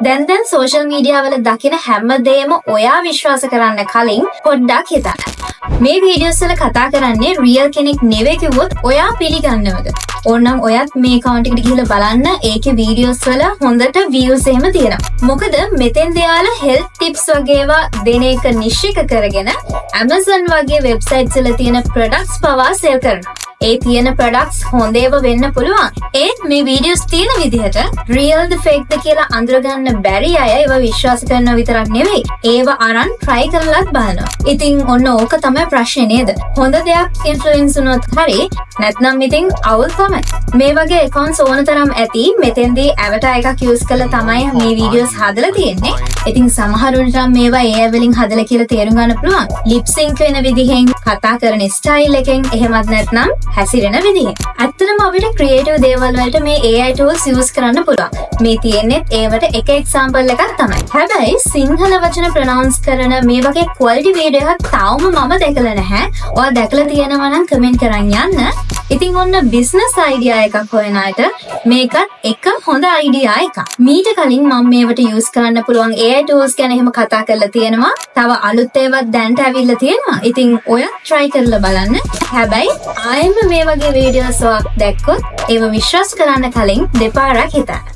දැන් social media වල දකින හැමදේම ඔයා විශ්වාස කරන්න කලින් පොඩ්ඩක් හිතන්න. මේ වීඩියෝස් වල කතා කරන්නේ රියල් කෙනෙක් නෙවෙයි කිව්වොත් ඔයා පිළිගන්නවද? ඕනනම් ඔයත් මේ account එකට ගිහලා බලන්න. ඒකේ වීඩියෝස් වල හොඳට views එහෙම තියෙනවා. මොකද මෙතෙන් දෙයාලා health tips වගේ ඒවා දෙන එක නිශ්චිත කරගෙන Amazon වගේ websites වල තියෙන products පවා sell කරනවා. ඒ තියෙන products හොඳ ඒවා වෙන්න පුළුවන්. ඒත් මේ වීඩියෝස් තියෙන විදිහට real ද fake ද කියලා අඳුරගන්න බැරි අය ඒවා විශ්වාස කරනවා විතරක් නෙවෙයි. ඒවා අරන් try කරලත් බලනවා. ඉතින් ඔන්න ඕක තමයි ප්‍රශ්නේ නේද? හොඳ දෙයක් influence වුණොත් හරි නැත්නම් ඉතින් අවුල් තමයි. මේ වගේ accounts ඕන තරම් ඇති. මෙතෙන්දී avatar එකක් use කරලා තමයි මේ වීඩියෝස් හදලා තියෙන්නේ. ඉතින් සමහරුන්ට නම් මේවා AI වලින් හදලා කියලා තේරුම් ගන්න පුළුවන්. lip sync වෙන විදිහෙන්, කතා කරන style එකෙන්, එහෙමත් නැත්නම් හැසිරෙන විදිහෙන්. ඇත්තටම අපිට ක්‍රියේටිව් දේවල් වලට මේ AI tools use කරන්න පුළුවන්. මේ තියෙන්නේ ඒවට එක example එකක් තමයි. හැබැයි සිංහල වචන pronounce කරන මේ වගේ quality video එකක් තාම මම දැකලා නැහැ. ඔයා දැකලා තියෙනවා නම් comment කරන් යන්න. ඉතින් ඔන්න business idea එකක් හොයන අයට මේකත් එක හොඳ idea එකක්. මීට කලින් මම මේවට use කරන්න පුළුවන් AI tools ගැන එහෙම කතා කරලා තියෙනවා. තව අලුත් ඒවාත් දැන්ට ඇවිල්ලා තියෙනවා. ඉතින් ඔය try කරලා බලන්න. හැබැයි ආයෙම මේ වගේ videos ඔක් දැක්කොත් ඒව විශ්වාස කරන්න කලින් දෙපාරක් හිතන්න.